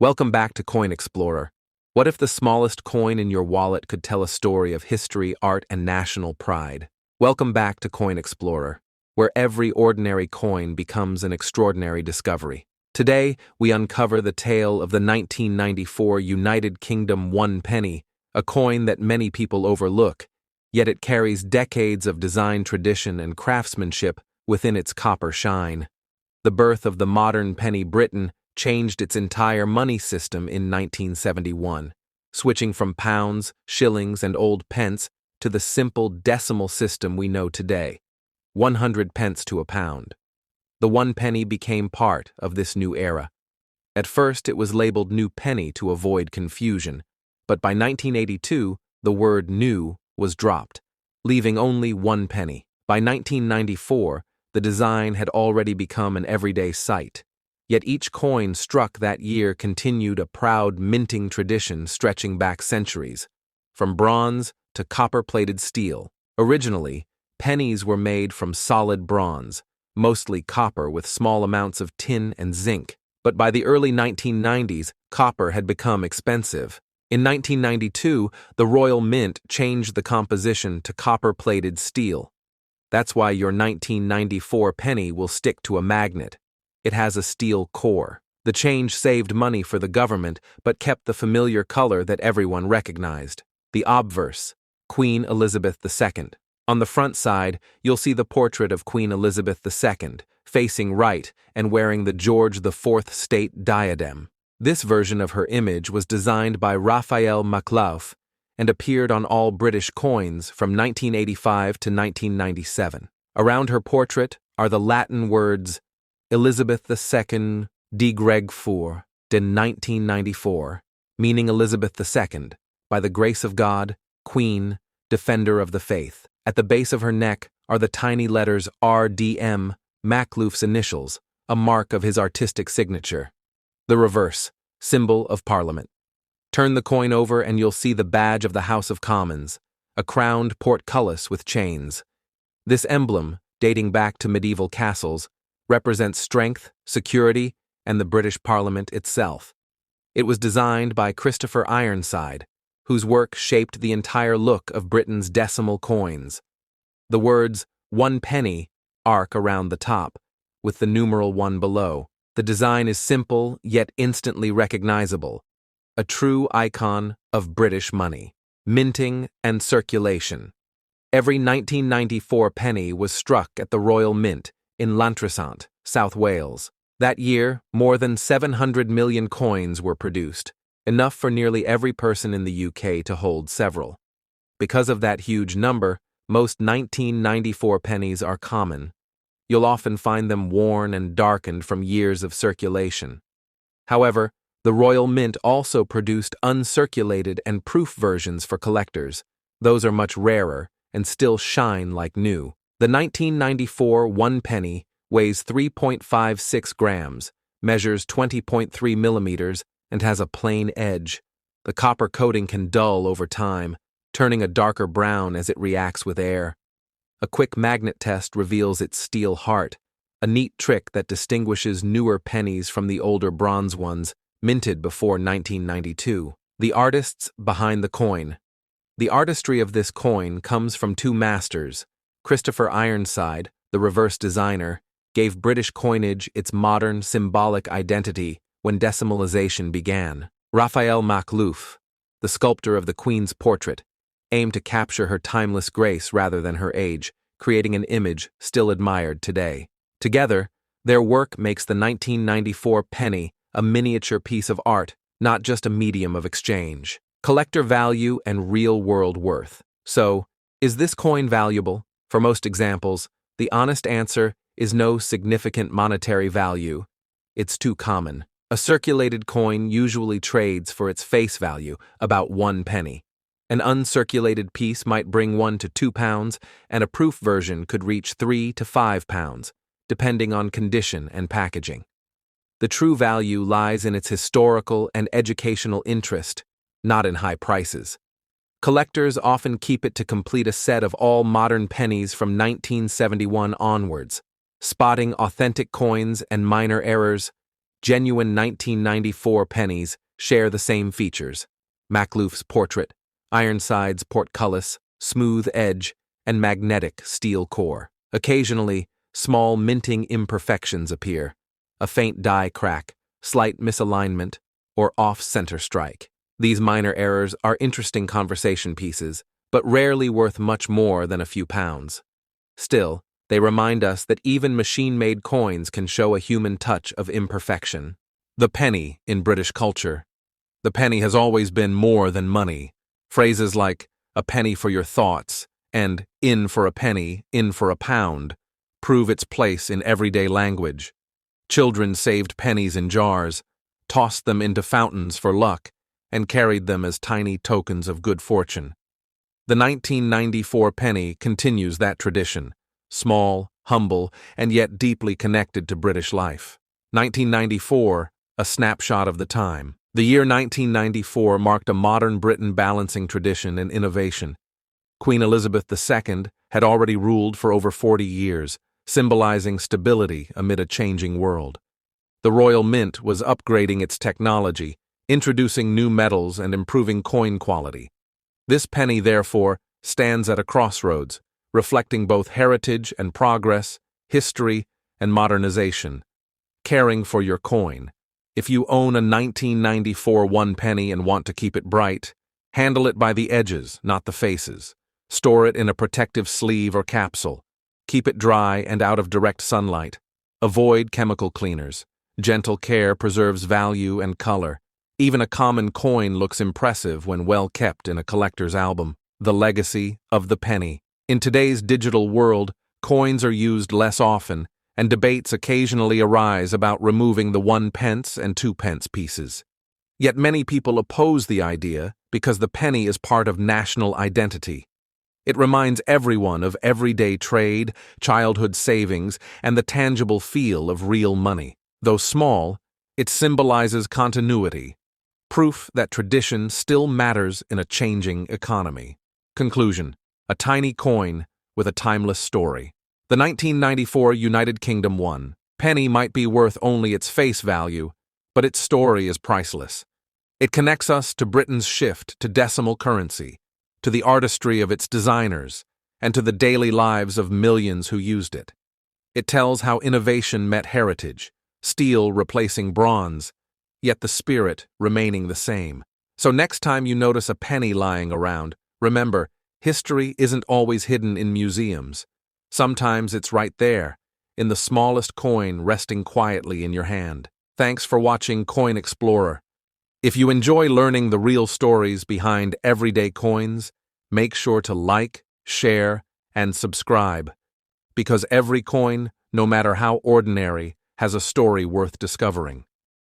Welcome back to Coin Explorer. What if the smallest coin in your wallet could tell a story of history, art, and national pride? Welcome back to Coin Explorer, where every ordinary coin becomes an extraordinary discovery. Today, we uncover the tale of the 1994 United Kingdom 1 penny, a coin that many people overlook, yet it carries decades of design tradition and craftsmanship within its copper shine. The birth of the modern penny Britain changed its entire money system in 1971, switching from pounds, shillings, and old pence to the simple decimal system we know today, 100 pence to a pound. The 1 penny became part of this new era. At first, it was labeled New Penny to avoid confusion, but by 1982, the word new was dropped, leaving only 1 penny. By 1994, the design had already become an everyday sight. Yet each coin struck that year continued a proud minting tradition stretching back centuries, from bronze to copper-plated steel. Originally, pennies were made from solid bronze, mostly copper with small amounts of tin and zinc. But by the early 1990s, copper had become expensive. In 1992, the Royal Mint changed the composition to copper-plated steel. That's why your 1994 penny will stick to a magnet. It has a steel core. The change saved money for the government, but kept the familiar color that everyone recognized. The obverse, Queen Elizabeth II. On the front side, you'll see the portrait of Queen Elizabeth II, facing right and wearing the George IV state diadem. This version of her image was designed by Raphael Maklouf and appeared on all British coins from 1985 to 1997. Around her portrait are the Latin words Elizabeth II de Gregfur de 1994, meaning Elizabeth II, by the grace of God, Queen, Defender of the Faith. At the base of her neck are the tiny letters RDM, Maklouf's initials, a mark of his artistic signature. The reverse, symbol of Parliament. Turn the coin over and you'll see the badge of the House of Commons, a crowned portcullis with chains. This emblem, dating back to medieval castles, represents strength, security, and the British Parliament itself. It was designed by Christopher Ironside, whose work shaped the entire look of Britain's decimal coins. The words 1 penny arc around the top, with the numeral 1 below. The design is simple yet instantly recognizable, a true icon of British money, minting, and circulation. Every 1994 penny was struck at the Royal Mint in Llantrisant, South Wales. That year, more than 700 million coins were produced, enough for nearly every person in the UK to hold several. Because of that huge number, most 1994 pennies are common. You'll often find them worn and darkened from years of circulation. However, the Royal Mint also produced uncirculated and proof versions for collectors. Those are much rarer and still shine like new. The 1994 1 penny weighs 3.56 grams, measures 20.3 millimeters, and has a plain edge. The copper coating can dull over time, turning a darker brown as it reacts with air. A quick magnet test reveals its steel heart, a neat trick that distinguishes newer pennies from the older bronze ones, minted before 1992. The artists behind the coin. The artistry of this coin comes from two masters. Christopher Ironside, the reverse designer, gave British coinage its modern, symbolic identity when decimalisation began. Raphael Maklouf, the sculptor of the Queen's portrait, aimed to capture her timeless grace rather than her age, creating an image still admired today. Together, their work makes the 1994 penny a miniature piece of art, not just a medium of exchange. Collector value and real-world worth. So, is this coin valuable? For most examples, the honest answer is no significant monetary value. It's too common. A circulated coin usually trades for its face value, about 1 penny. An uncirculated piece might bring 1 to 2 pounds, and a proof version could reach 3 to 5 pounds, depending on condition and packaging. The true value lies in its historical and educational interest, not in high prices. Collectors often keep it to complete a set of all modern pennies from 1971 onwards. Spotting authentic coins and minor errors genuine 1994 pennies share the same features. Maklouf's portrait, Ironside's portcullis, smooth edge, and magnetic steel core. Occasionally, small minting imperfections appear, a faint die crack, slight misalignment, or off-center strike. These minor errors are interesting conversation pieces, but rarely worth much more than a few pounds. Still, they remind us that even machine-made coins can show a human touch of imperfection. The penny in British culture. The penny has always been more than money. Phrases like, "a penny for your thoughts," and "in for a penny, in for a pound," prove its place in everyday language. Children saved pennies in jars, tossed them into fountains for luck, and carried them as tiny tokens of good fortune. The 1994 penny continues that tradition, small, humble, and yet deeply connected to British life. 1994, a snapshot of the time. The year 1994 marked a modern Britain balancing tradition and innovation. Queen Elizabeth II had already ruled for over 40 years, symbolizing stability amid a changing world. The Royal Mint was upgrading its technology, introducing new metals and improving coin quality. This penny, therefore, stands at a crossroads, reflecting both heritage and progress, history and modernization. Caring for your coin. If you own a 1994 one penny and want to keep it bright, handle it by the edges, not the faces. Store it in a protective sleeve or capsule. Keep it dry and out of direct sunlight. Avoid chemical cleaners. Gentle care preserves value and color. Even a common coin looks impressive when well kept in a collector's album. The legacy of the penny. In today's digital world, coins are used less often, and debates occasionally arise about removing the 1 pence and 2 pence pieces. Yet many people oppose the idea because the penny is part of national identity. It reminds everyone of everyday trade, childhood savings, and the tangible feel of real money. Though small, it symbolizes continuity, proof that tradition still matters in a changing economy. Conclusion: a tiny coin with a timeless story. The 1994 United Kingdom one penny might be worth only its face value, but its story is priceless. It connects us to Britain's shift to decimal currency, to the artistry of its designers, and to the daily lives of millions who used it. It tells how innovation met heritage, steel replacing bronze, yet the spirit remaining the same. So next time you notice a penny lying around, remember, history isn't always hidden in museums. Sometimes it's right there, in the smallest coin resting quietly in your hand. Thanks for watching Coin Explorer. If you enjoy learning the real stories behind everyday coins, make sure to like, share, and subscribe. Because every coin, no matter how ordinary, has a story worth discovering.